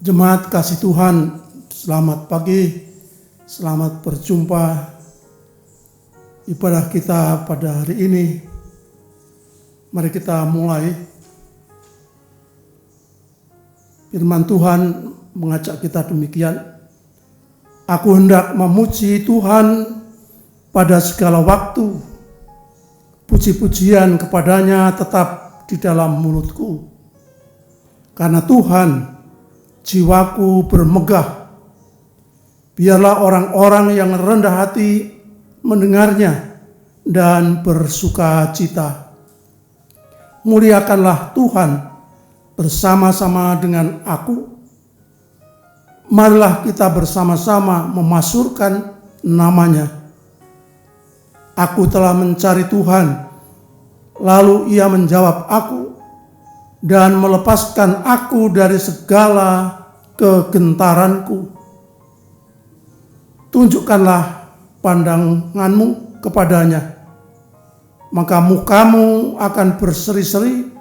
Jemaat kasih Tuhan, selamat pagi, selamat berjumpa ibadah kita pada hari ini. Mari kita mulai. Firman Tuhan mengajak kita demikian. Aku hendak memuji Tuhan pada segala waktu. Puji-pujian kepadanya tetap di dalam mulutku. Karena Tuhan, jiwaku bermegah. Biarlah orang-orang yang rendah hati mendengarnya dan bersuka cita. Muliakanlah Tuhan bersama-sama dengan aku. Marilah kita bersama-sama memasyurkan namanya. Aku telah mencari Tuhan, lalu Ia menjawab aku dan melepaskan aku dari segala kegentaranku. Tunjukkanlah pandanganmu kepadanya, maka mukamu akan berseri-seri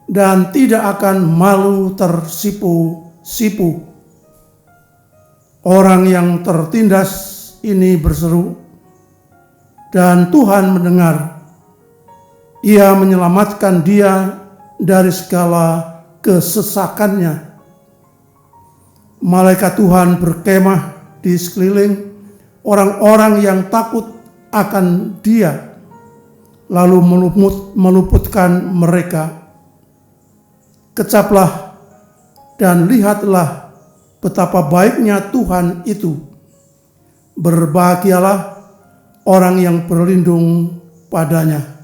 dan tidak akan malu tersipu-sipu. Orang yang tertindas ini berseru, dan Tuhan mendengar. Ia menyelamatkan dia dari segala kesesakannya. Malaikat Tuhan berkemah di sekeliling orang-orang yang takut akan dia, lalu meluputkan mereka. Kecaplah dan lihatlah betapa baiknya Tuhan itu. Berbahagialah orang yang berlindung padanya.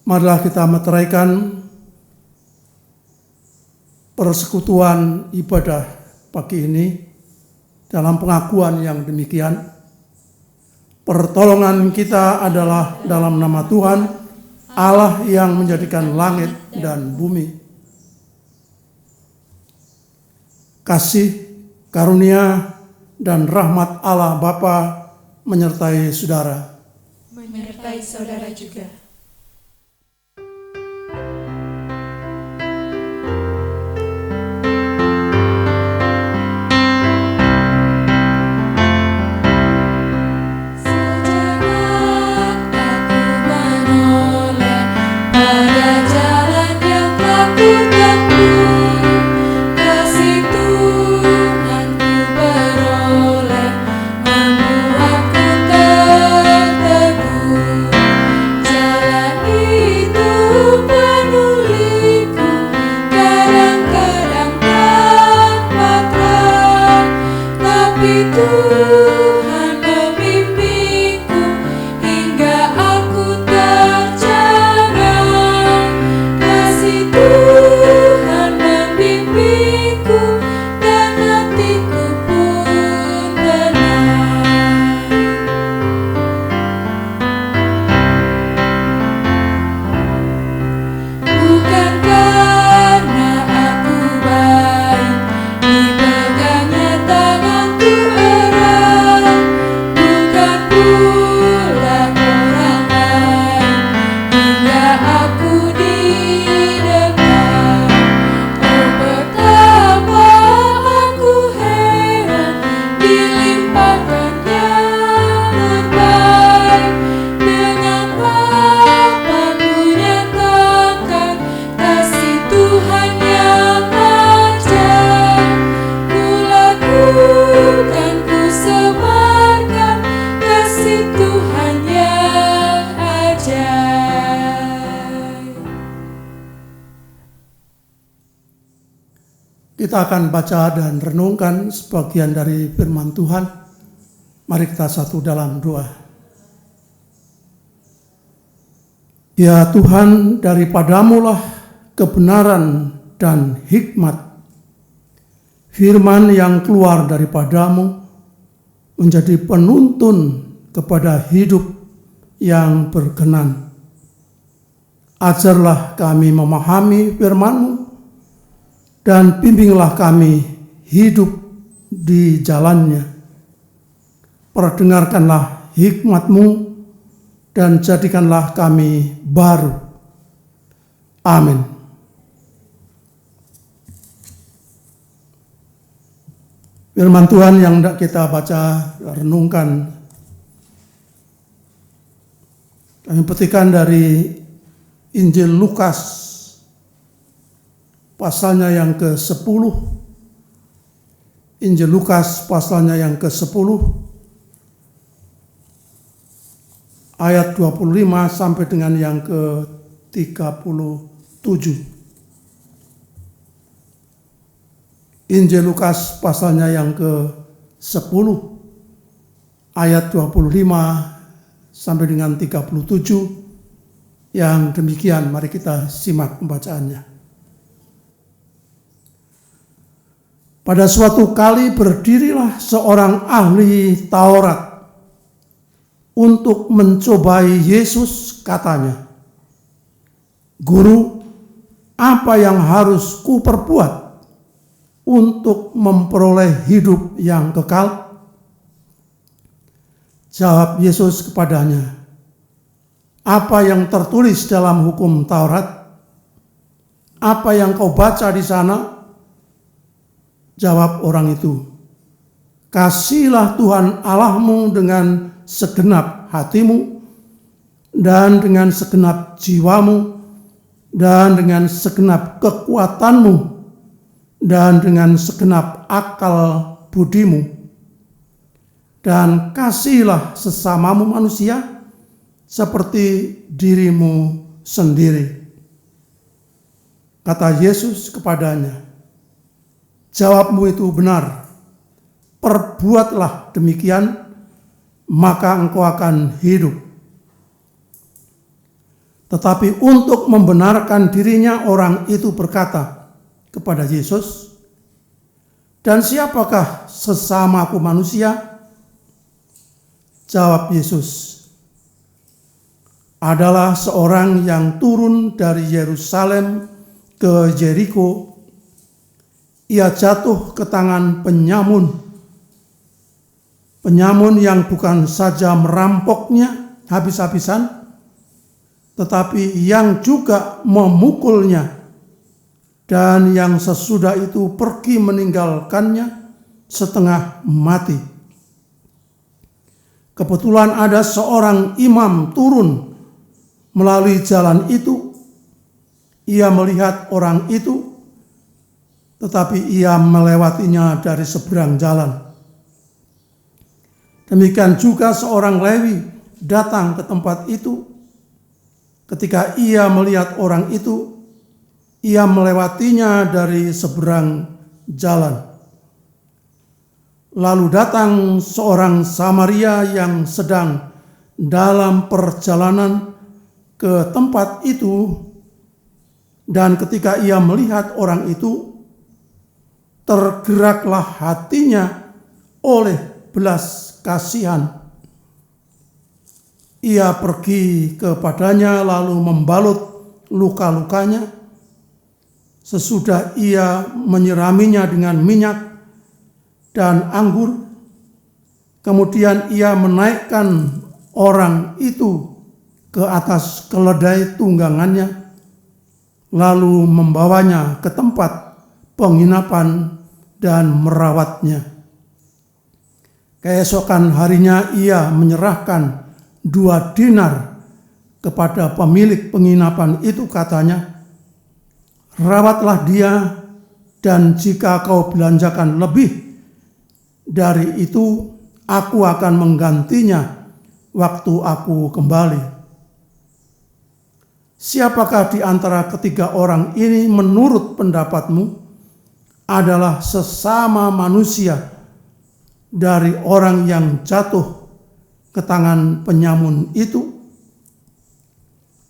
Marilah kita meteraikan persekutuan ibadah pagi ini dalam pengakuan yang demikian. Pertolongan kita adalah dalam nama Tuhan, Allah yang menjadikan langit dan bumi. Kasih, karunia, dan rahmat Allah Bapa menyertai saudara. Menyertai saudara juga. Jalan Kita akan baca dan renungkan sebagian dari firman Tuhan. Mari kita satu dalam doa. Ya Tuhan, daripadamu-lah kebenaran dan hikmat. Firman yang keluar daripadamu menjadi penuntun kepada hidup yang berkenan. Ajarlah kami memahami firman-Mu dan bimbinglah kami hidup di jalannya. Perdengarkanlah hikmat-Mu dan jadikanlah kami baru. Amin. Firman Tuhan yang hendak kita baca, renungkan, kami petikan dari Injil Lukas pasalnya yang ke-10. Injil Lukas pasalnya yang ke-10 ayat 25 sampai dengan yang ke-37. Injil Lukas pasalnya yang ke-10 ayat 25 sampai dengan 37. Yang demikian, mari kita simak pembacaannya. Pada suatu kali berdirilah seorang ahli Taurat untuk mencobai Yesus, katanya, "Guru, apa yang harus kuperbuat untuk memperoleh hidup yang kekal?" Jawab Yesus kepadanya, "Apa yang tertulis dalam hukum Taurat? Apa yang kau baca di sana?" Jawab orang itu, "Kasihilah Tuhan Allahmu dengan segenap hatimu, dan dengan segenap jiwamu, dan dengan segenap kekuatanmu, dan dengan segenap akal budimu. Dan kasihilah sesamamu manusia seperti dirimu sendiri." Kata Yesus kepadanya, "Jawabmu itu benar. Perbuatlah demikian, maka engkau akan hidup." Tetapi untuk membenarkan dirinya, orang itu berkata kepada Yesus, "Dan siapakah sesamaku manusia?" Jawab Yesus, "Adalah seorang yang turun dari Yerusalem ke Yeriko. Ia jatuh ke tangan penyamun yang bukan saja merampoknya habis-habisan, tetapi yang juga memukulnya, dan yang sesudah itu pergi meninggalkannya setengah mati. Kebetulan ada seorang imam turun melalui jalan itu. Ia melihat orang itu, tetapi ia melewatinya dari seberang jalan. Demikian juga seorang Lewi datang ke tempat itu. Ketika ia melihat orang itu, ia melewatinya dari seberang jalan. Lalu datang seorang Samaria yang sedang dalam perjalanan ke tempat itu, dan ketika ia melihat orang itu, tergeraklah hatinya oleh belas kasihan. Ia pergi kepadanya lalu membalut luka-lukanya. Sesudah ia menyiraminya dengan minyak dan anggur, kemudian ia menaikkan orang itu ke atas keledai tunggangannya, lalu membawanya ke tempat penginapan dan merawatnya. Keesokan harinya ia menyerahkan 2 dinar kepada pemilik penginapan itu, katanya, "Rawatlah dia, dan jika kau belanjakan lebih dari itu, aku akan menggantinya waktu aku kembali." Siapakah di antara ketiga orang ini menurut pendapatmu adalah sesama manusia dari orang yang jatuh ke tangan penyamun itu?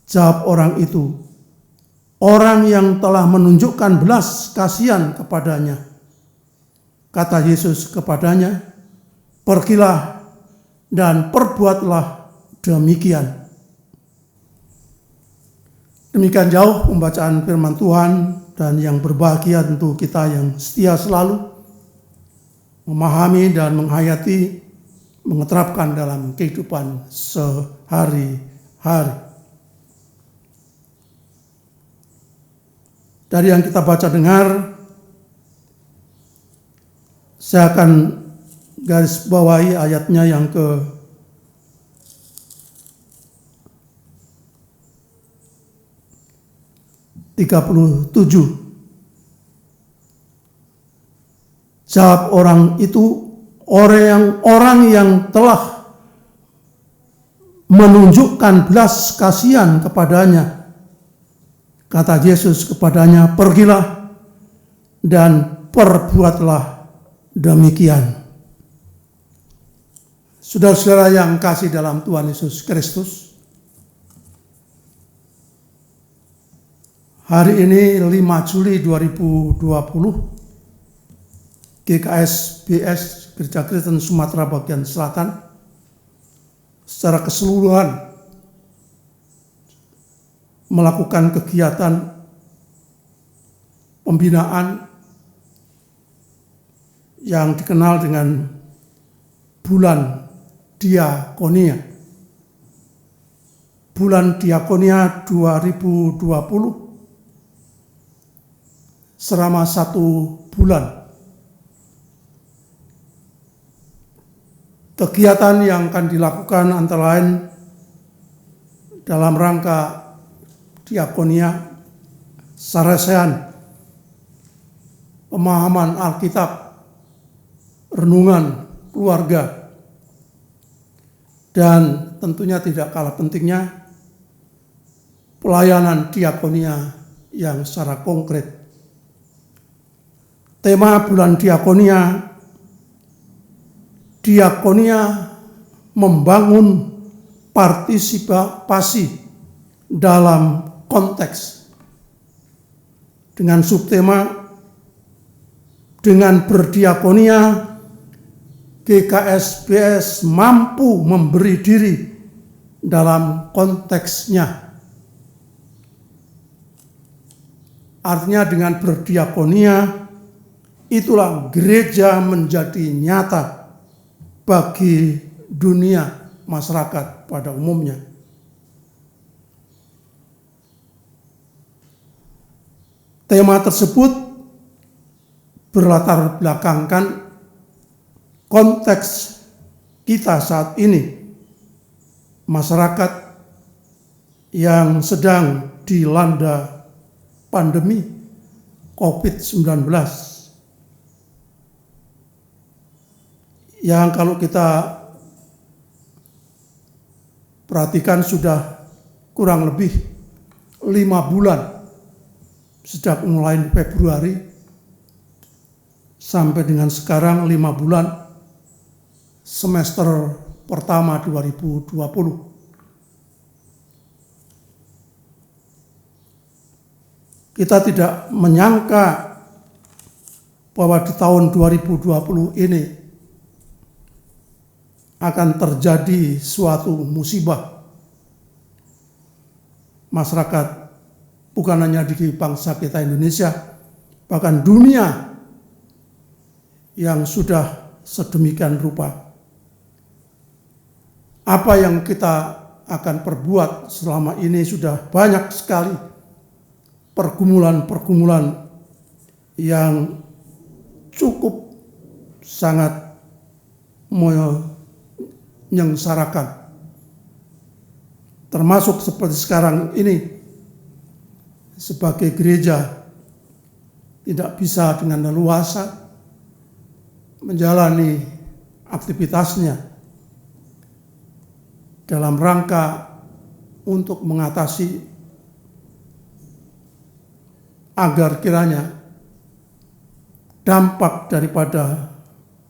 Jawab orang itu, orang yang telah menunjukkan belas kasihan kepadanya. Kata Yesus kepadanya, pergilah dan perbuatlah demikian. Demikian jauh pembacaan firman Tuhan, dan yang berbahagia tentu kita yang setia selalu memahami dan menghayati, mengeterapkan dalam kehidupan sehari-hari. Dari yang kita baca dengar, saya akan garis bawahi ayatnya yang ke 37. Jawab orang itu, orang yang telah menunjukkan belas kasihan kepadanya. Kata Yesus kepadanya, pergilah dan perbuatlah demikian. Saudara-saudara yang kasih dalam Tuhan Yesus Kristus, hari ini 5 Juli 2020, GKSBS Gereja Kristen Sumatera Bagian Selatan secara keseluruhan melakukan kegiatan pembinaan yang dikenal dengan Bulan Diakonia. Bulan Diakonia 2020 selama 1 bulan. Kegiatan yang akan dilakukan antara lain dalam rangka diakonia, saresehan, pemahaman Alkitab, renungan keluarga, dan tentunya tidak kalah pentingnya pelayanan diakonia yang secara konkret. Tema bulan diakonia, membangun partisipasi dalam konteks, dengan subtema dengan berdiakonia GKSBS mampu memberi diri dalam konteksnya. Artinya dengan berdiakonia itulah gereja menjadi nyata bagi dunia masyarakat pada umumnya. Tema tersebut berlatar belakangkan konteks kita saat ini, masyarakat yang sedang dilanda pandemi COVID-19, yang kalau kita perhatikan sudah kurang lebih 5 bulan sejak mulai Februari sampai dengan sekarang, 5 bulan semester pertama 2020. Kita tidak menyangka bahwa di tahun 2020 ini akan terjadi suatu musibah. Masyarakat bukan hanya di bangsa kita Indonesia, bahkan dunia yang sudah sedemikian rupa. Apa yang kita akan perbuat selama ini sudah banyak sekali pergumulan-pergumulan yang cukup sangat menyengsarakan. Termasuk seperti sekarang ini, sebagai gereja tidak bisa dengan leluasa menjalani aktivitasnya dalam rangka untuk mengatasi agar kiranya dampak daripada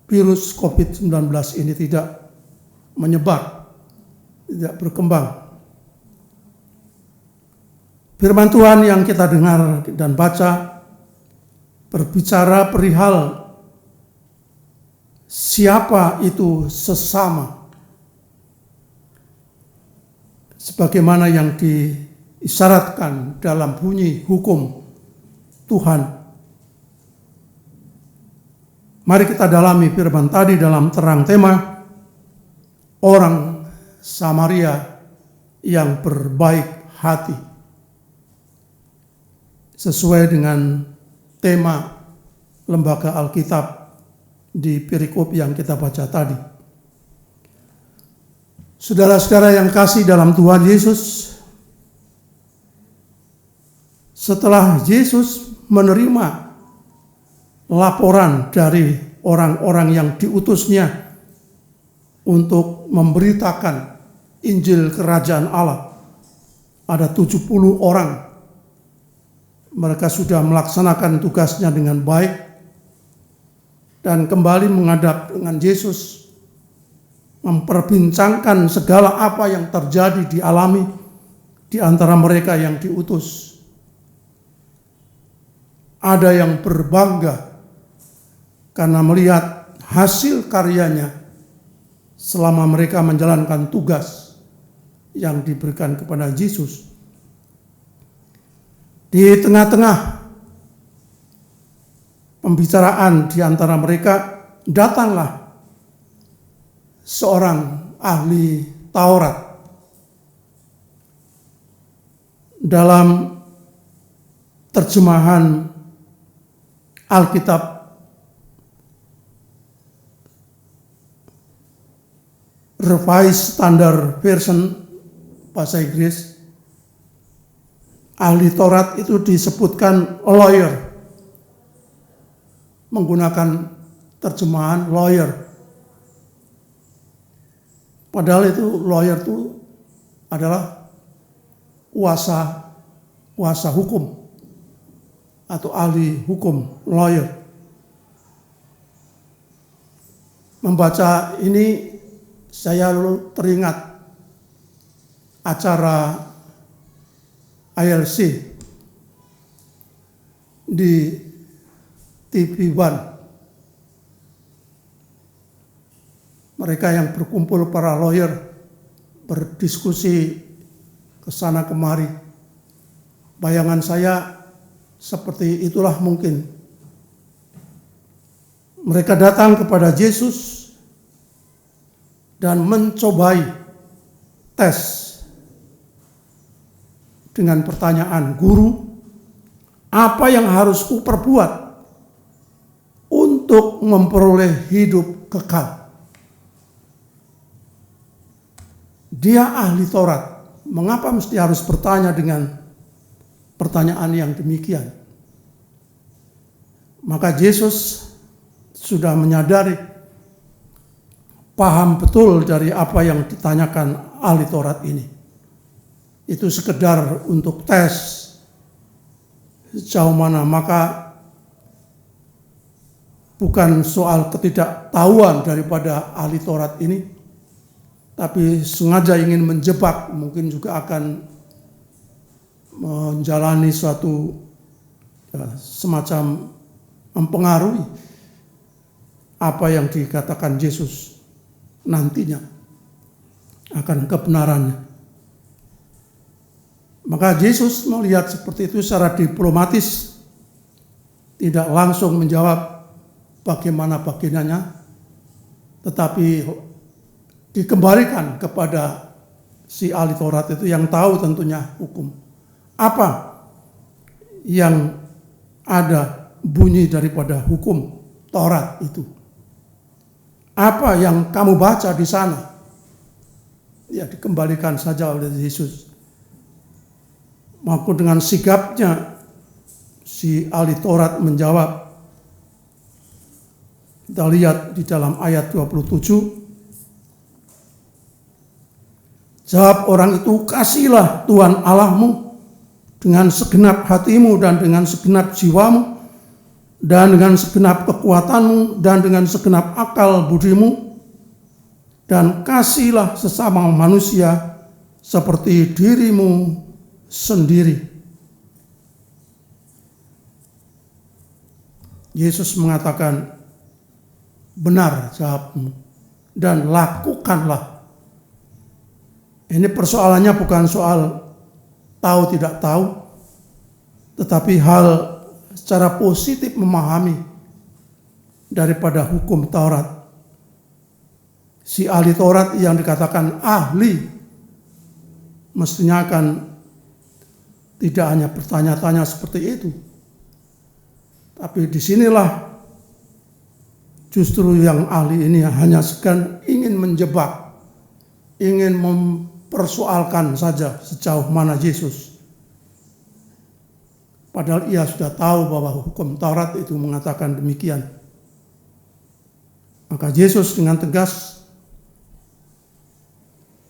virus COVID-19 ini tidak menyebar, tidak berkembang. Firman Tuhan yang kita dengar dan baca berbicara perihal siapa itu sesama, sebagaimana yang diisyaratkan dalam bunyi hukum Tuhan. Mari kita dalami firman tadi dalam terang tema orang Samaria yang berbaik hati, sesuai dengan tema Lembaga Alkitab di perikop yang kita baca tadi. Saudara-saudara yang kasih dalam Tuhan Yesus, setelah Yesus menerima laporan dari orang-orang yang diutusnya untuk memberitakan Injil Kerajaan Allah, ada 70 orang. Mereka sudah melaksanakan tugasnya dengan baik dan kembali menghadap dengan Yesus, memperbincangkan segala apa yang terjadi dialami di antara mereka yang diutus. Ada yang berbangga karena melihat hasil karyanya selama mereka menjalankan tugas yang diberikan kepada Yesus. Di tengah-tengah pembicaraan di antara mereka, datanglah seorang ahli Taurat. Dalam terjemahan Alkitab Revised Standard Version bahasa Inggris, ahli Taurat itu disebutkan lawyer, menggunakan terjemahan lawyer. Padahal itu lawyer itu adalah kuasa hukum atau ahli hukum, lawyer. Membaca ini saya lalu teringat acara ILC di TV One. Mereka yang berkumpul para lawyer berdiskusi ke sana kemari. Bayangan saya seperti itulah mungkin. Mereka datang kepada Yesus dan mencobai tes dengan pertanyaan, "Guru, apa yang harus kuperbuat untuk memperoleh hidup kekal?" Dia ahli Taurat. Mengapa mesti harus bertanya dengan pertanyaan yang demikian? Maka Yesus sudah menyadari, paham betul dari apa yang ditanyakan ahli Taurat ini. Itu sekedar untuk tes sejauh mana, maka bukan soal ketidaktahuan daripada ahli Taurat ini, tapi sengaja ingin menjebak, mungkin juga akan menjalani suatu semacam mempengaruhi apa yang dikatakan Yesus nantinya akan kebenarannya. Maka Yesus melihat seperti itu secara diplomatis, tidak langsung menjawab bagaimana baginanya, tetapi dikembalikan kepada si ahli Taurat itu yang tahu tentunya hukum. Apa yang ada bunyi daripada hukum Taurat itu? Apa yang kamu baca di sana? Ya, dikembalikan saja oleh Yesus. Maka dengan sigapnya si ahli Taurat menjawab. Kita lihat di dalam ayat 27. Jawab orang itu, "Kasihlah Tuhan Allahmu dengan segenap hatimu dan dengan segenap jiwamu dan dengan segenap kekuatanmu dan dengan segenap akal budimu, dan kasihilah sesama manusia seperti dirimu sendiri. Yesus mengatakan, benar jawabmu, dan lakukanlah. Ini persoalannya bukan soal tahu tidak tahu, tetapi hal secara positif memahami daripada hukum Taurat. Si ahli Taurat yang dikatakan ahli mestinya akan tidak hanya bertanya-tanya seperti itu, tapi disinilah justru yang ahli ini hanya segan ingin menjebak, ingin mempersoalkan saja sejauh mana Yesus. Padahal ia sudah tahu bahwa hukum Taurat itu mengatakan demikian. Maka Yesus dengan tegas,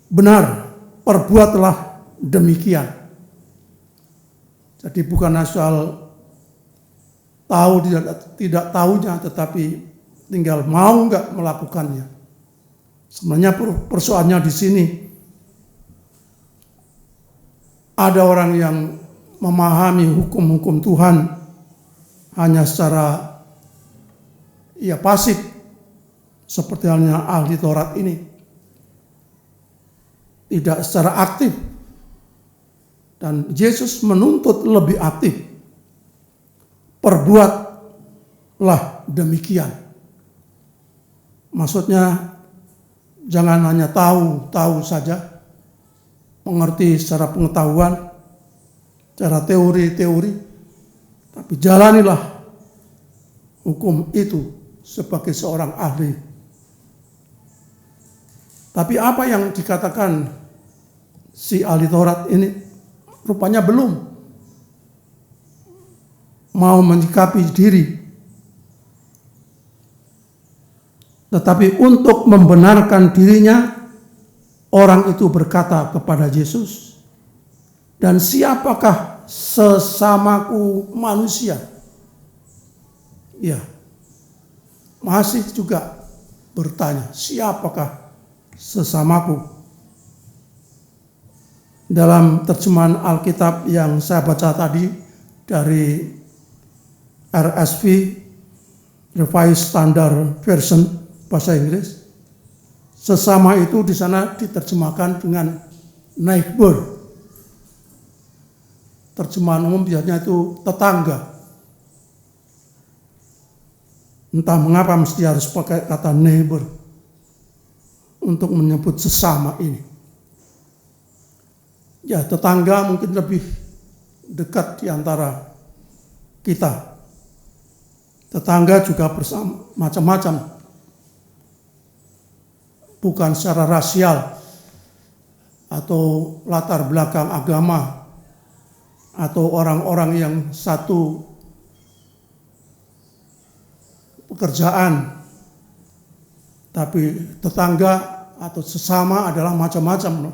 benar, perbuatlah demikian. Jadi bukan asal tahu tidak tahunya, tetapi tinggal mau nggak melakukannya. Sebenarnya persoalannya di sini, ada orang yang memahami hukum-hukum Tuhan hanya secara pasif, seperti halnya ahli Taurat ini, tidak secara aktif. Dan Yesus menuntut lebih aktif, perbuatlah demikian. Maksudnya jangan hanya tahu saja, mengerti secara pengetahuan, secara teori-teori, tapi jalanilah hukum itu sebagai seorang ahli. Tapi apa yang dikatakan si ahli Taurat ini rupanya belum mau menyikapi diri. Tetapi untuk membenarkan dirinya, orang itu berkata kepada Yesus, dan siapakah sesamaku manusia? Ya, masih juga bertanya, siapakah sesamaku? Dalam terjemahan Alkitab yang saya baca tadi dari RSV, Revised Standard Version bahasa Inggris, sesama itu di sana diterjemahkan dengan neighbor. Terjemahan umum biasanya itu tetangga. Entah mengapa mesti harus pakai kata neighbor untuk menyebut sesama ini. Ya, tetangga mungkin lebih dekat di antara kita. Tetangga juga bersama macam-macam. Bukan secara rasial atau latar belakang agama atau orang-orang yang satu pekerjaan, tapi tetangga atau sesama adalah macam-macam.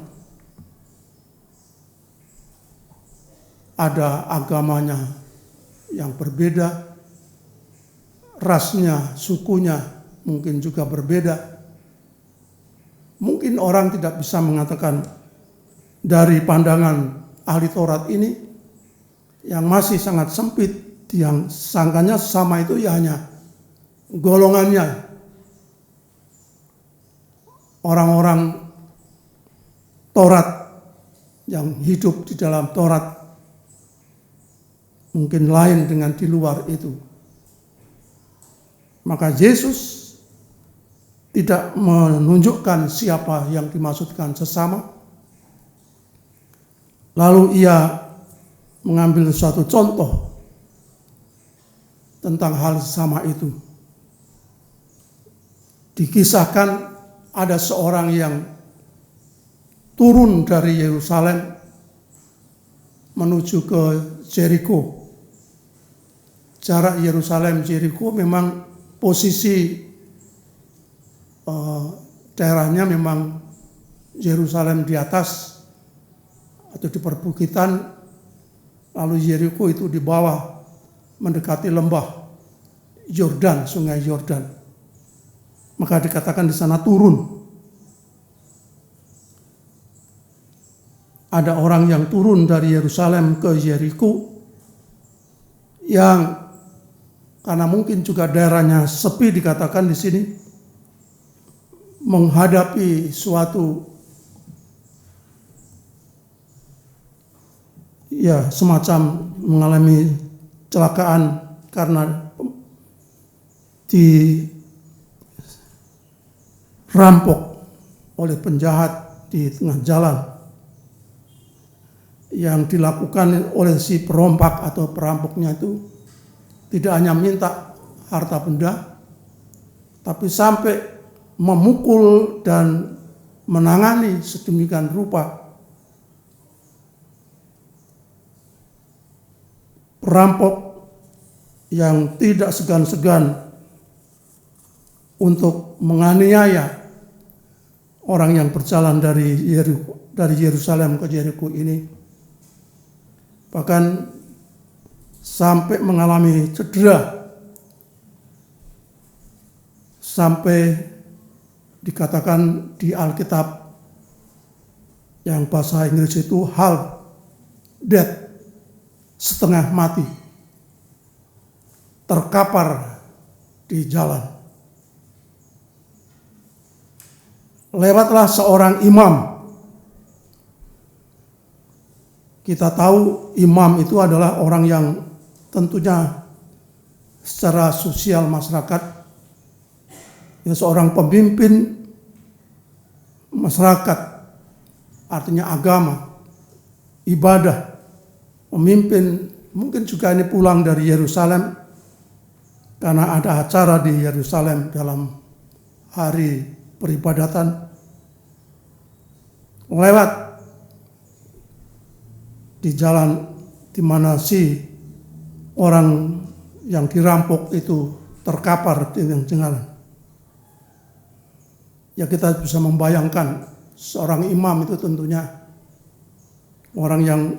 Ada agamanya yang berbeda, rasnya, sukunya mungkin juga berbeda. Mungkin orang tidak bisa mengatakan dari pandangan ahli Taurat ini yang masih sangat sempit, yang sangkanya sama itu ya hanya golongannya, orang-orang Taurat yang hidup di dalam Taurat, mungkin lain dengan di luar itu. Maka Yesus tidak menunjukkan siapa yang dimaksudkan sesama. Lalu ia mengambil suatu contoh tentang hal sesama itu. Dikisahkan ada seorang yang turun dari Yerusalem menuju ke Jericho. Jarak Yerusalem Jericho memang posisi daerahnya memang Yerusalem di atas atau di perbukitan, lalu Jericho itu di bawah mendekati lembah. Yordan, sungai Yordan. Maka dikatakan di sana turun. Ada orang yang turun dari Yerusalem ke Yeriko yang karena mungkin juga daerahnya sepi dikatakan di sini menghadapi suatu semacam mengalami kecelakaan karena dirampok oleh penjahat di tengah jalan. Yang dilakukan oleh si perompak atau perampoknya itu tidak hanya minta harta benda, tapi sampai memukul dan menangani sedemikian rupa perampok yang tidak segan-segan untuk menganiaya orang yang berjalan dari Yerusalem ke Yeriko ini. Bahkan sampai mengalami cedera, sampai dikatakan di Alkitab yang bahasa Inggris itu half dead, setengah mati, terkapar di jalan. Lewatlah seorang imam. Kita tahu imam itu adalah orang yang tentunya secara sosial masyarakat, seorang pemimpin masyarakat, artinya agama, ibadah, pemimpin. Mungkin juga ini pulang dari Yerusalem karena ada acara di Yerusalem dalam hari peribadatan. Lewat di jalan di mana si orang yang dirampok itu terkapar di jalan. Ya kita bisa membayangkan seorang imam itu tentunya orang yang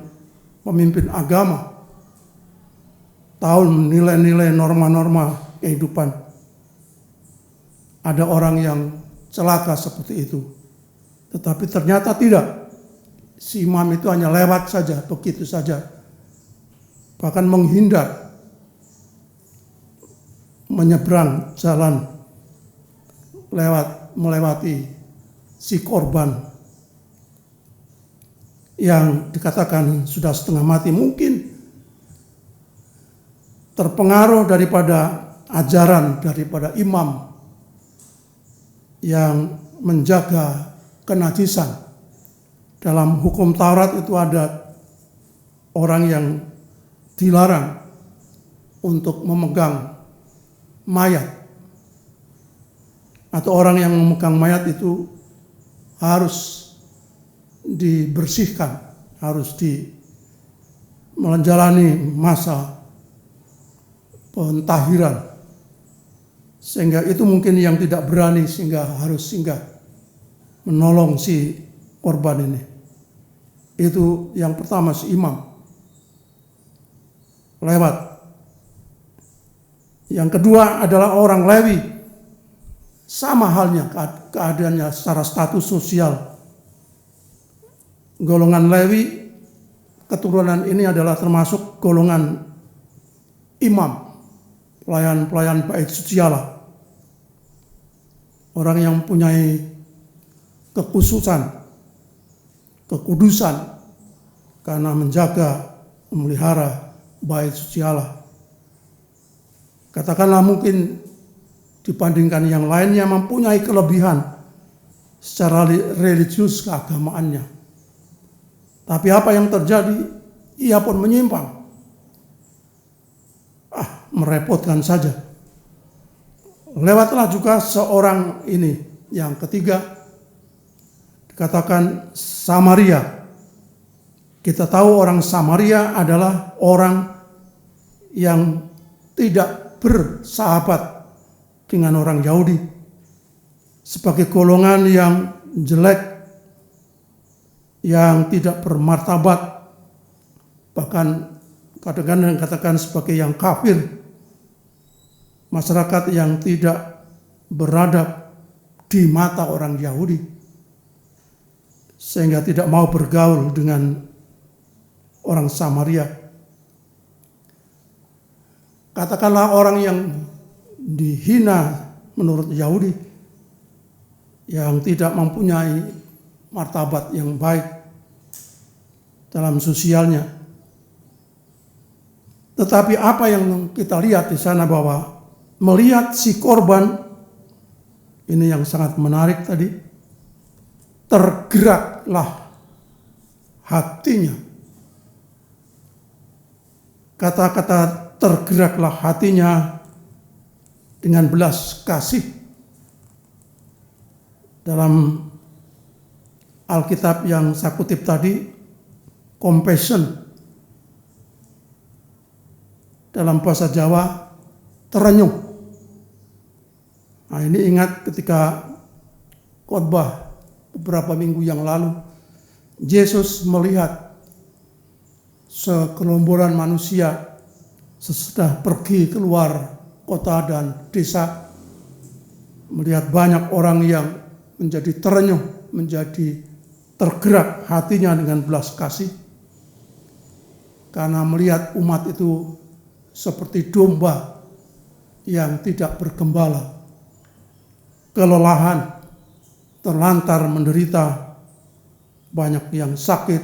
pemimpin agama, tahu nilai-nilai norma-norma kehidupan. Ada orang yang celaka seperti itu. Tetapi ternyata tidak. Si imam itu hanya lewat saja, begitu saja. Bahkan menghindar, menyeberang jalan, melewati si korban yang dikatakan sudah setengah mati. Mungkin terpengaruh daripada ajaran daripada imam yang menjaga kenajisan. Dalam hukum Taurat itu ada orang yang dilarang untuk memegang mayat. Atau orang yang memegang mayat itu harus dibersihkan, harus menjalani masa pentahiran. Sehingga itu mungkin yang tidak berani sehingga harus singgah menolong si korban ini. Itu yang pertama, si imam lewat. Yang kedua adalah orang Lewi. Sama halnya keadaannya secara status sosial. Golongan Lewi, keturunan ini adalah termasuk golongan imam, pelayan-pelayan bait suci Allah. Orang yang mempunyai kekhususan, kekudusan karena menjaga, memelihara bait suci Allah. Katakanlah mungkin dibandingkan yang lainnya mempunyai kelebihan secara religius keagamaannya. Tapi apa yang terjadi? Ia pun menyimpang. Merepotkan saja. Lewatlah juga seorang ini, yang ketiga, dikatakan Samaria. Kita tahu orang Samaria adalah orang yang tidak bersahabat dengan orang Yahudi. Sebagai golongan yang jelek, yang tidak bermartabat, bahkan kadang-kadang dikatakan sebagai yang kafir, masyarakat yang tidak beradab di mata orang Yahudi, sehingga tidak mau bergaul dengan orang Samaria. Katakanlah orang yang dihina menurut Yahudi, yang tidak mempunyai martabat yang baik dalam sosialnya. Tetapi apa yang kita lihat di sana, bahwa melihat si korban ini yang sangat menarik tadi, tergeraklah hatinya. Kata-kata tergeraklah hatinya dengan belas kasih. Dalam Alkitab yang saya kutip tadi, compassion. Dalam bahasa Jawa, terenyuh. Nah, ini ingat ketika khotbah beberapa minggu yang lalu, Yesus melihat sekelompokan manusia sesudah pergi keluar kota dan desa, melihat banyak orang yang menjadi terenyuh, menjadi tergerak hatinya dengan belas kasih, karena melihat umat itu seperti domba yang tidak bergembala, kelelahan, terlantar menderita, banyak yang sakit,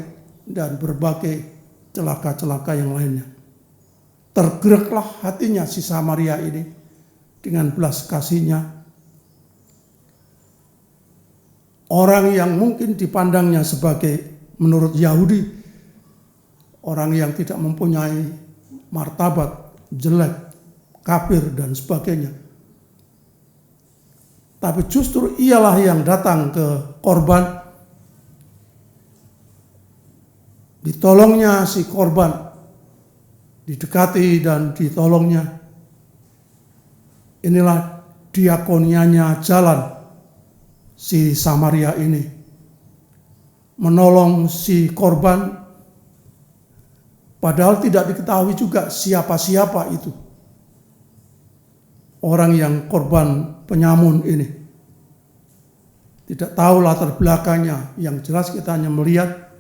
dan berbagai celaka-celaka yang lainnya. Tergeraklah hatinya si Samaria ini dengan belas kasihnya. Orang yang mungkin dipandangnya sebagai, menurut Yahudi, orang yang tidak mempunyai martabat, jelek, kafir, dan sebagainya. Tapi justru ialah yang datang ke korban. Ditolongnya si korban, didekati dan ditolongnya. Inilah diakonianya jalan si Samaria ini. Menolong si korban, padahal tidak diketahui juga siapa-siapa itu orang yang korban penyamun ini. Tidak tahu latar belakangnya. Yang jelas kita hanya melihat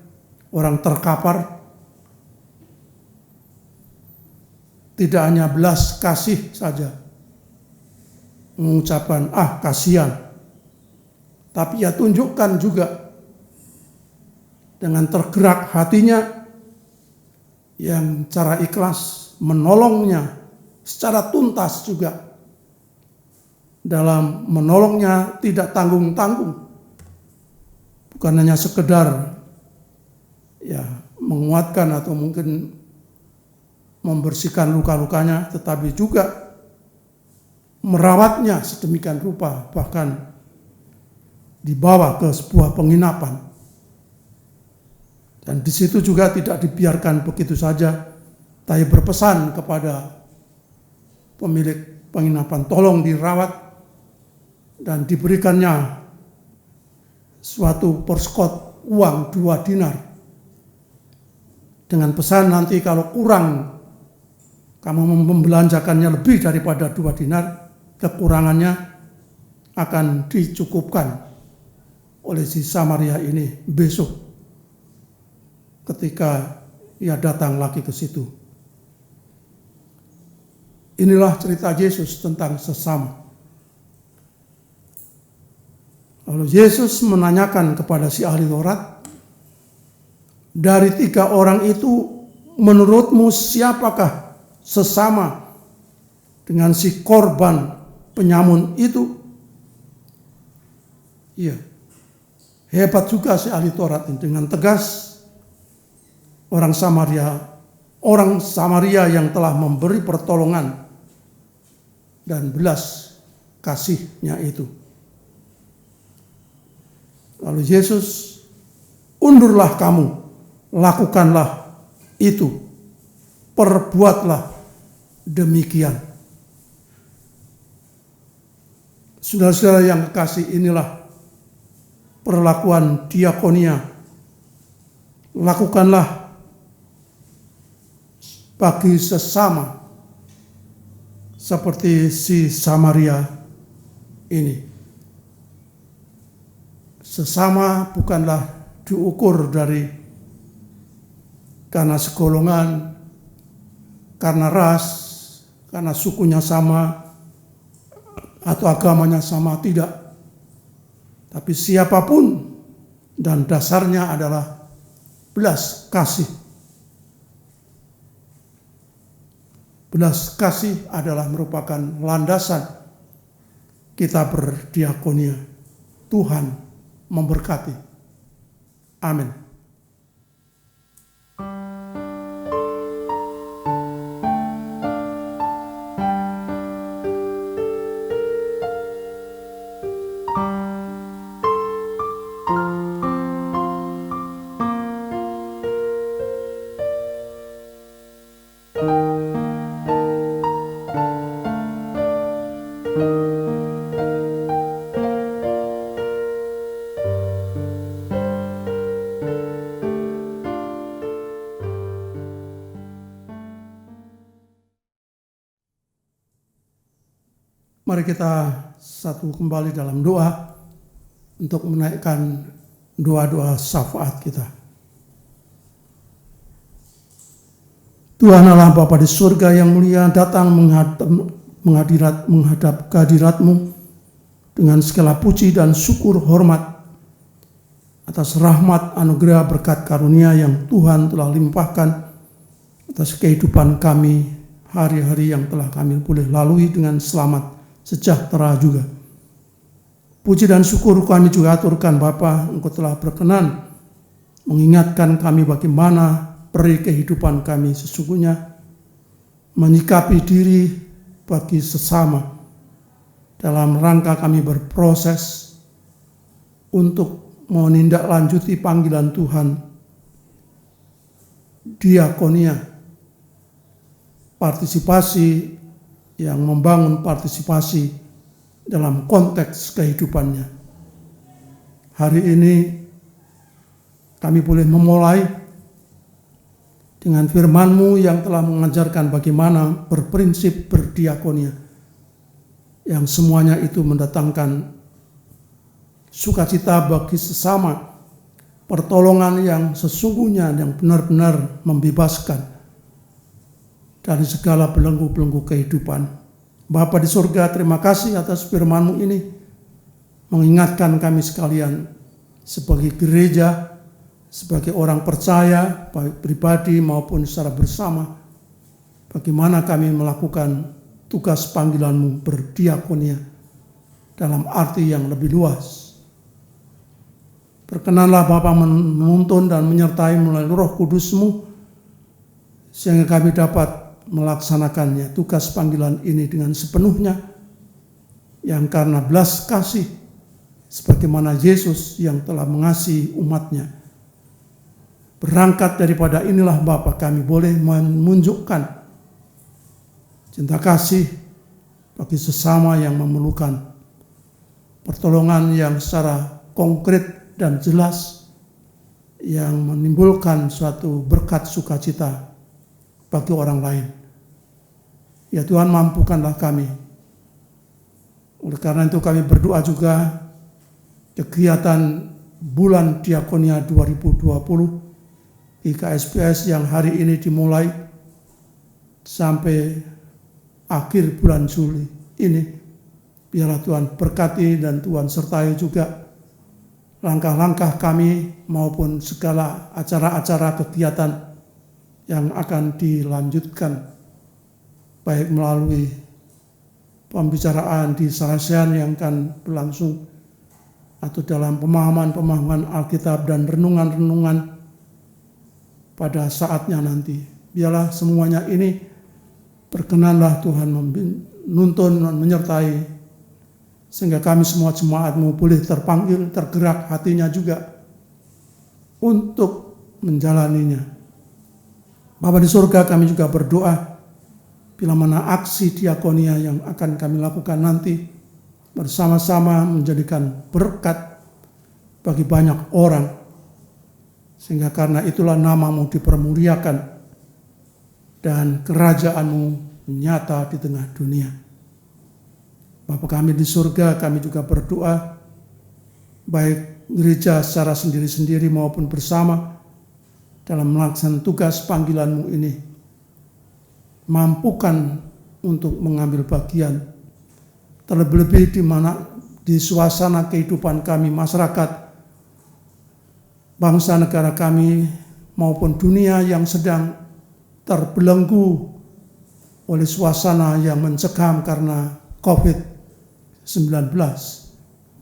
orang terkapar. Tidak hanya belas kasih saja, mengucapkan kasihan, tapi ia tunjukkan juga dengan tergerak hatinya, yang cara ikhlas menolongnya secara tuntas juga. Dalam menolongnya tidak tanggung-tanggung. Bukan hanya sekedar menguatkan atau mungkin membersihkan luka-lukanya, tetapi juga merawatnya sedemikian rupa, bahkan dibawa ke sebuah penginapan. Dan di situ juga tidak dibiarkan begitu saja, tapi berpesan kepada pemilik penginapan, tolong dirawat dan diberikannya suatu perskot uang 2 dinar. Dengan pesan nanti kalau kurang, kamu membelanjakannya lebih daripada 2 dinar, kekurangannya akan dicukupkan oleh si Samaria ini besok ketika ia datang lagi ke situ. Inilah cerita Yesus tentang sesama. Lalu Yesus menanyakan kepada si ahli Taurat, dari 3 orang itu menurutmu siapakah sesama dengan si korban penyamun itu? Iya, hebat juga si ahli Taurat ini. Dengan tegas, orang Samaria yang telah memberi pertolongan dan belas kasihnya itu. Lalu Yesus, undurlah kamu, lakukanlah itu, perbuatlah demikian. Saudara-saudara yang kekasih, inilah perlakuan diakonia. Lakukanlah bagi sesama seperti si Samaria ini. Sesama bukanlah diukur karena segolongan, karena ras, karena sukunya sama, atau agamanya sama, tidak. Tapi siapapun, dan dasarnya adalah belas kasih. Belas kasih adalah merupakan landasan kita berdiakonia. Tuhan memberkati. Amin. Mari kita satu kembali dalam doa untuk menaikkan doa-doa syafaat kita. Tuhan Allah Bapa di surga yang mulia, datang menghadap kehadirat-Mu dengan segala puji dan syukur hormat atas rahmat, anugerah, berkat karunia yang Tuhan telah limpahkan atas kehidupan kami, hari-hari yang telah kami boleh lalui dengan selamat, sejahtera juga. Puji dan syukur kami juga aturkan Bapa, Engkau telah berkenan mengingatkan kami bagaimana peri kehidupan kami sesungguhnya, menyikapi diri bagi sesama dalam rangka kami berproses untuk menindaklanjuti panggilan Tuhan, diakonia, partisipasi yang membangun partisipasi dalam konteks kehidupannya. Hari ini kami boleh memulai dengan firman-Mu yang telah mengajarkan bagaimana berprinsip berdiakonia, yang semuanya itu mendatangkan sukacita bagi sesama, pertolongan yang sesungguhnya, yang benar-benar membebaskan dari segala belenggu-belenggu kehidupan. Bapa di surga, terima kasih atas firman-Mu ini, mengingatkan kami sekalian sebagai gereja, sebagai orang percaya, baik pribadi maupun secara bersama, bagaimana kami melakukan tugas panggilan-Mu berdiakonia dalam arti yang lebih luas. Berkenanlah Bapa menuntun dan menyertai melalui Roh Kudus-Mu, sehingga kami dapat melaksanakannya, tugas panggilan ini dengan sepenuhnya, yang karena belas kasih, sebagaimana Yesus yang telah mengasihi umat-Nya. Berangkat daripada inilah Bapa, kami boleh menunjukkan cinta kasih bagi sesama yang memerlukan pertolongan yang secara konkret dan jelas, yang menimbulkan suatu berkat sukacita bagi orang lain. Ya Tuhan, mampukanlah kami. Oleh karena itu kami berdoa juga kegiatan bulan diakonia 2020 IKSPS yang hari ini dimulai sampai akhir bulan Juli ini. Biarlah Tuhan berkati dan Tuhan sertai juga langkah-langkah kami maupun segala acara-acara kegiatan yang akan dilanjutkan, baik melalui pembicaraan di Sarasian yang akan berlangsung, atau dalam pemahaman-pemahaman Alkitab dan renungan-renungan pada saatnya nanti. Biarlah semuanya ini berkenanlah Tuhan menuntun dan menyertai, sehingga kami semua jemaat-Mu boleh terpanggil, tergerak hatinya juga untuk menjalaninya. Bapa di surga, kami juga berdoa bila mana aksi diakonia yang akan kami lakukan nanti bersama-sama menjadikan berkat bagi banyak orang, sehingga karena itulah nama-Mu dipermuliakan dan kerajaan-Mu nyata di tengah dunia. Bapa kami di surga, kami juga berdoa, baik gereja secara sendiri-sendiri maupun bersama, dalam melaksanakan tugas panggilan-Mu ini, mampukan untuk mengambil bagian, terlebih-lebih di suasana kehidupan kami, masyarakat, bangsa negara kami, maupun dunia yang sedang terbelenggu oleh suasana yang mencekam karena COVID-19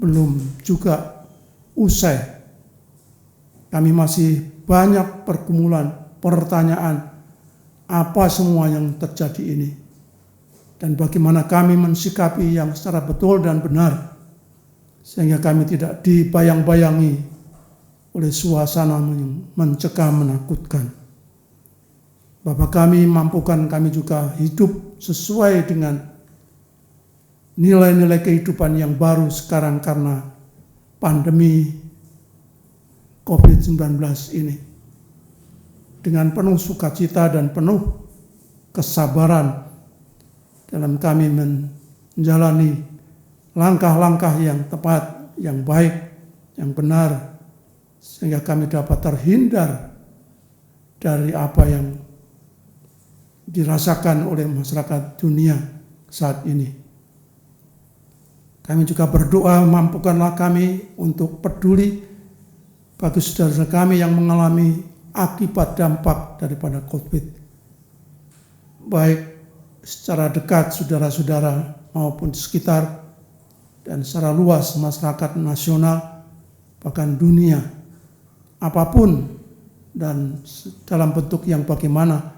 belum juga usai. Kami masih banyak pergumulan, pertanyaan, apa semua yang terjadi ini, dan bagaimana kami mensikapi yang secara betul dan benar, sehingga kami tidak dibayang-bayangi oleh suasana yang mencekam, menakutkan. Bapa kami, mampukan kami juga hidup sesuai dengan nilai-nilai kehidupan yang baru sekarang karena pandemi COVID-19 ini. Dengan penuh sukacita dan penuh kesabaran dalam kami menjalani langkah-langkah yang tepat, yang baik, yang benar, sehingga kami dapat terhindar dari apa yang dirasakan oleh masyarakat dunia saat ini. Kami juga berdoa, mampukanlah kami untuk peduli bagi saudara kami yang mengalami akibat dampak daripada COVID, baik secara dekat saudara-saudara maupun di sekitar, dan secara luas masyarakat nasional, bahkan dunia, apapun dan dalam bentuk yang bagaimana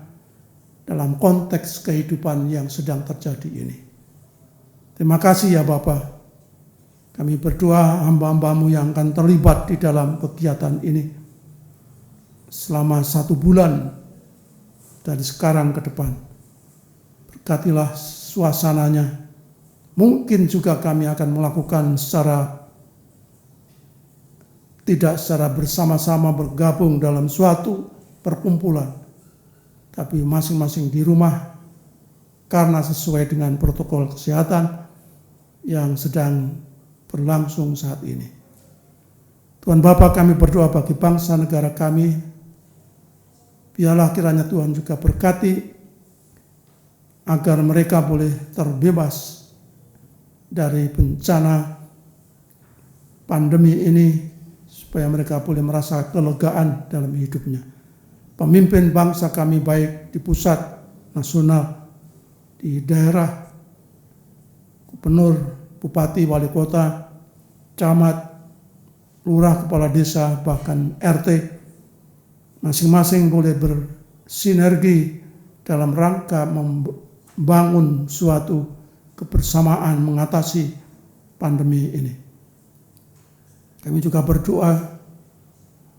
dalam konteks kehidupan yang sedang terjadi ini. Terima kasih ya Bapa. Kami berdoa hamba-hamba-Mu yang akan terlibat di dalam kegiatan ini selama 1 bulan dari sekarang ke depan. Berkatilah suasananya. Mungkin juga kami akan melakukan tidak secara bersama-sama bergabung dalam suatu perkumpulan, tapi masing-masing di rumah karena sesuai dengan protokol kesehatan yang sedang berlangsung saat ini. Tuhan Bapa, kami berdoa bagi bangsa negara kami. Biarlah kiranya Tuhan juga berkati agar mereka boleh terbebas dari bencana pandemi ini, supaya mereka boleh merasa kelegaan dalam hidupnya. Pemimpin bangsa kami baik di pusat, nasional, di daerah, gubernur, bupati, wali kota, camat, lurah, kepala desa, bahkan RT, masing-masing boleh bersinergi dalam rangka membangun suatu kebersamaan mengatasi pandemi ini. Kami juga berdoa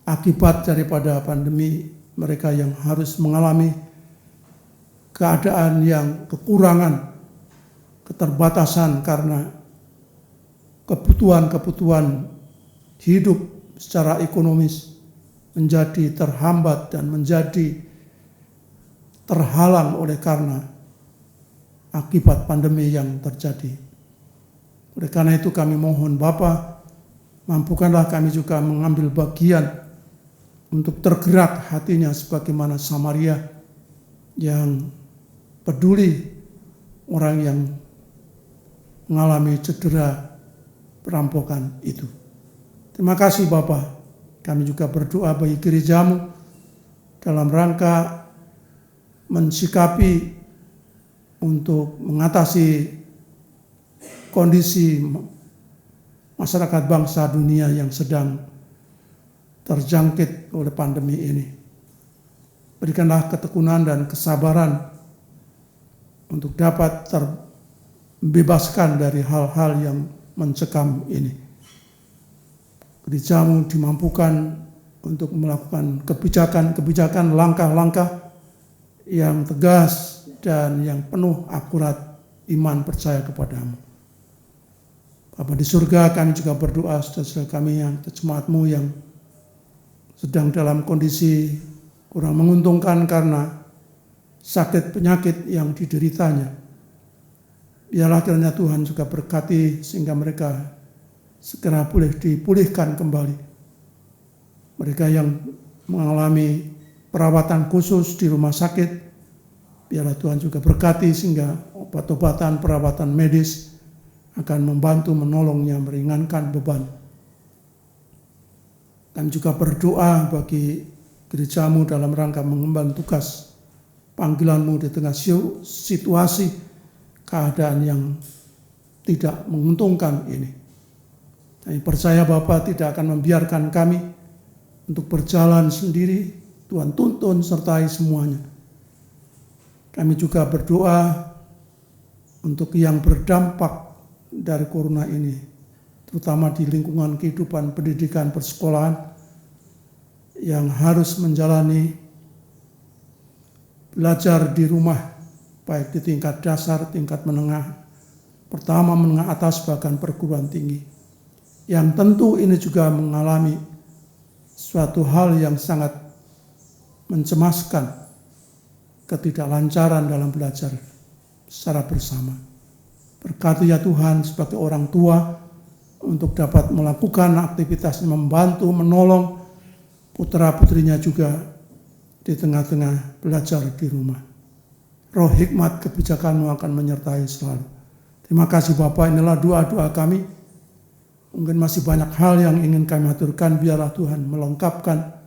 akibat daripada pandemi, mereka yang harus mengalami keadaan yang kekurangan, keterbatasan karena kebutuhan-kebutuhan hidup secara ekonomis menjadi terhambat dan menjadi terhalang oleh karena akibat pandemi yang terjadi. Oleh karena itu kami mohon Bapa, mampukanlah kami juga mengambil bagian untuk tergerak hatinya sebagaimana Samaria yang peduli orang yang mengalami cedera perampokan itu. Terima kasih Bapa. Kami juga berdoa bagi gereja-Mu dalam rangka mensikapi untuk mengatasi kondisi masyarakat bangsa dunia yang sedang terjangkit oleh pandemi ini. Berikanlah ketekunan dan kesabaran untuk dapat terbebaskan dari hal-hal yang mencekam ini. Gereja-Mu dimampukan untuk melakukan kebijakan-kebijakan, langkah-langkah yang tegas dan yang penuh akurat iman percaya kepada-Mu. Bapa di surga, kami juga berdoa saudara-saudara kami yang jemaat-Mu yang sedang dalam kondisi kurang menguntungkan karena sakit penyakit yang dideritanya. Biarlah kiranya Tuhan juga berkati sehingga mereka segera boleh dipulihkan kembali. Mereka yang mengalami perawatan khusus di rumah sakit, biarlah Tuhan juga berkati sehingga obat-obatan, perawatan medis akan membantu menolongnya, meringankan beban. Kami juga berdoa bagi gerejamu dalam rangka mengemban tugas panggilanmu di tengah situasi keadaan yang tidak menguntungkan ini. Kami percaya Bapa tidak akan membiarkan kami untuk berjalan sendiri. Tuhan tuntun sertai semuanya. Kami juga berdoa untuk yang berdampak dari corona ini, terutama di lingkungan kehidupan pendidikan persekolahan yang harus menjalani belajar di rumah, baik di tingkat dasar, tingkat menengah, pertama, menengah atas, bahkan perguruan tinggi. Yang tentu ini juga mengalami suatu hal yang sangat mencemaskan, ketidaklancaran dalam belajar secara bersama. Berkati ya Tuhan sebagai orang tua untuk dapat melakukan aktivitasnya, membantu, menolong putra-putrinya juga di tengah-tengah belajar di rumah. Roh hikmat kebijakan-Mu akan menyertai selalu. Terima kasih Bapak, inilah doa-doa kami. Mungkin masih banyak hal yang ingin kami aturkan, biarlah Tuhan melengkapkan.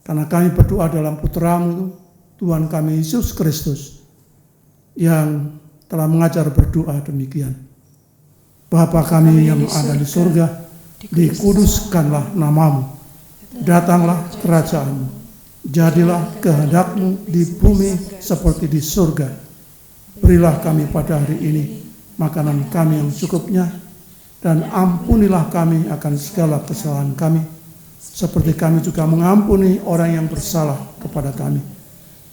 Karena kami berdoa dalam Putra-Mu, Tuhan kami Yesus Kristus, yang telah mengajar berdoa demikian. Bapa kami yang ada di surga, dikuduskanlah nama-Mu, datanglah kerajaan-Mu. Jadilah kehendak-Mu di bumi seperti di surga. Berilah kami pada hari ini makanan kami yang cukupnya, dan ampunilah kami akan segala kesalahan kami, seperti kami juga mengampuni orang yang bersalah kepada kami.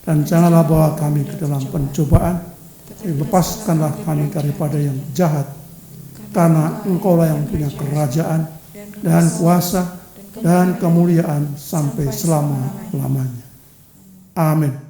Dan janganlah bawa kami ke dalam pencobaan, lepaskanlah kami daripada yang jahat, karena Engkau-lah yang punya kerajaan dan kuasa dan kemuliaan sampai selama-lamanya. Amin.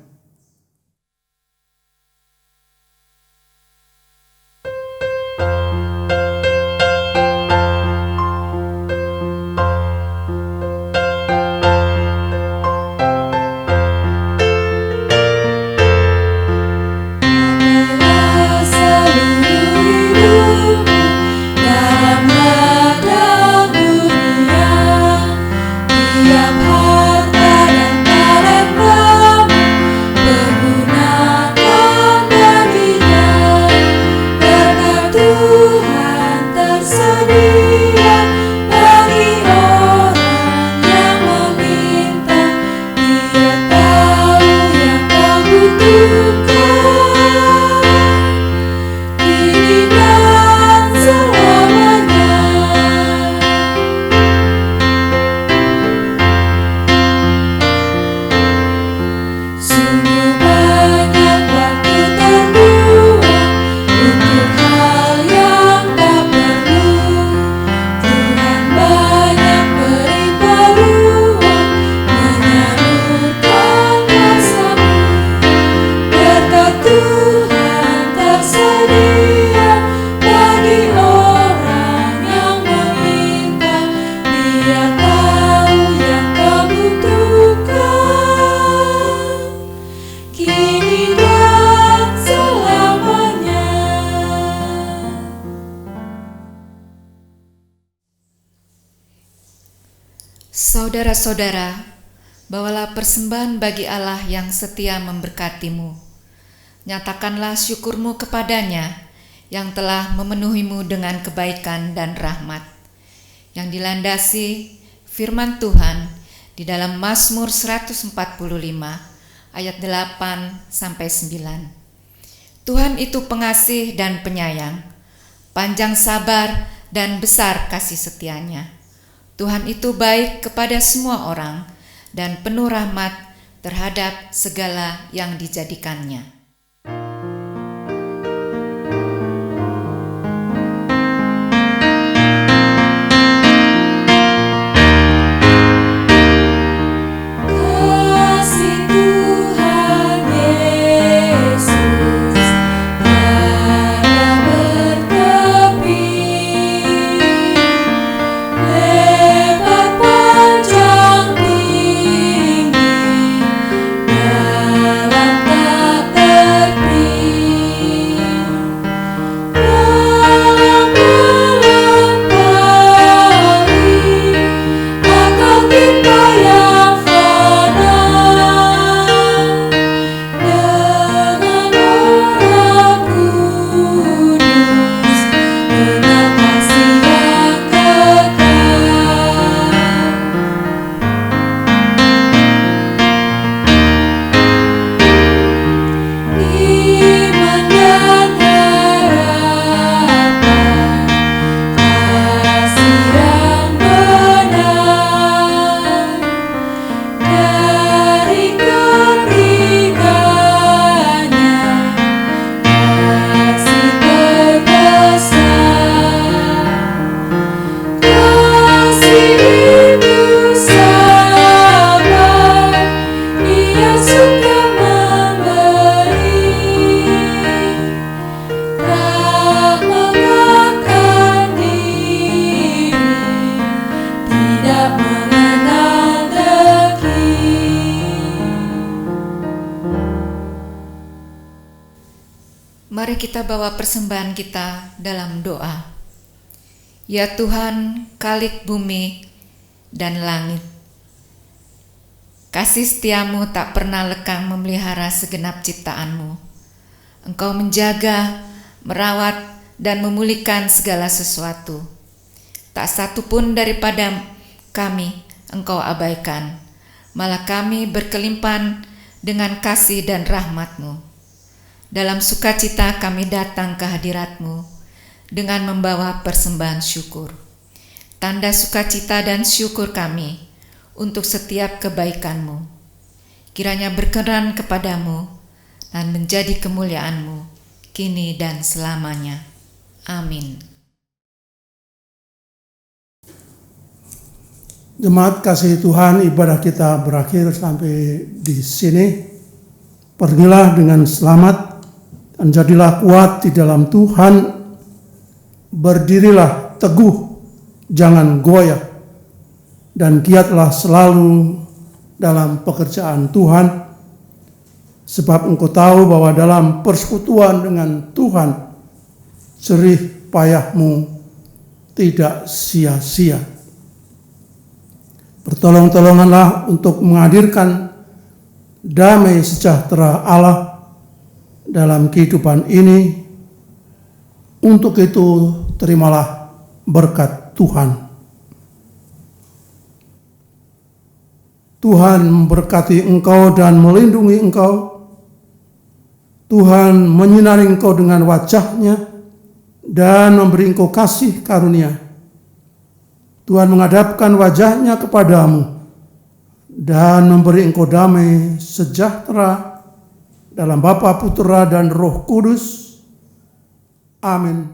Saudara-saudara, bawalah persembahan bagi Allah yang setia memberkatimu. Nyatakanlah syukurmu kepadanya yang telah memenuhimu dengan kebaikan dan rahmat, yang dilandasi firman Tuhan di dalam Mazmur 145 ayat 8-9. Tuhan itu pengasih dan penyayang, panjang sabar dan besar kasih setianya. Tuhan itu baik kepada semua orang dan penuh rahmat terhadap segala yang dijadikannya. Kasih Tuhan Yesus Mari kita bawa persembahan kita dalam doa. Ya Tuhan, Khalik bumi dan langit, kasih setiamu tak pernah lekang memelihara segenap ciptaanmu. Engkau menjaga, merawat, dan memulihkan segala sesuatu. Tak satu pun daripada kami Engkau abaikan, malah kami berkelimpahan dengan kasih dan rahmat-Mu. Dalam sukacita kami datang ke hadirat-Mu dengan membawa persembahan syukur. Tanda sukacita dan syukur kami untuk setiap kebaikan-Mu. Kiranya berkenan kepadamu dan menjadi kemuliaan-Mu kini dan selamanya. Amin. Jemaat kasih Tuhan, ibadah kita berakhir sampai di sini. Pergilah dengan selamat dan jadilah kuat di dalam Tuhan. Berdirilah teguh, jangan goyah, dan giatlah selalu dalam pekerjaan Tuhan, sebab engkau tahu bahwa dalam persekutuan dengan Tuhan, jerih payahmu tidak sia-sia. Bertolong-tolonganlah untuk menghadirkan damai sejahtera Allah dalam kehidupan ini. Untuk itu terimalah berkat Tuhan. Tuhan memberkati engkau dan melindungi engkau. Tuhan menyinari engkau dengan wajah-Nya dan memberi engkau kasih karunia. Tuhan menghadapkan wajah-Nya kepadamu dan memberi engkau damai sejahtera dalam Bapa, Putera, dan Roh Kudus. Amin.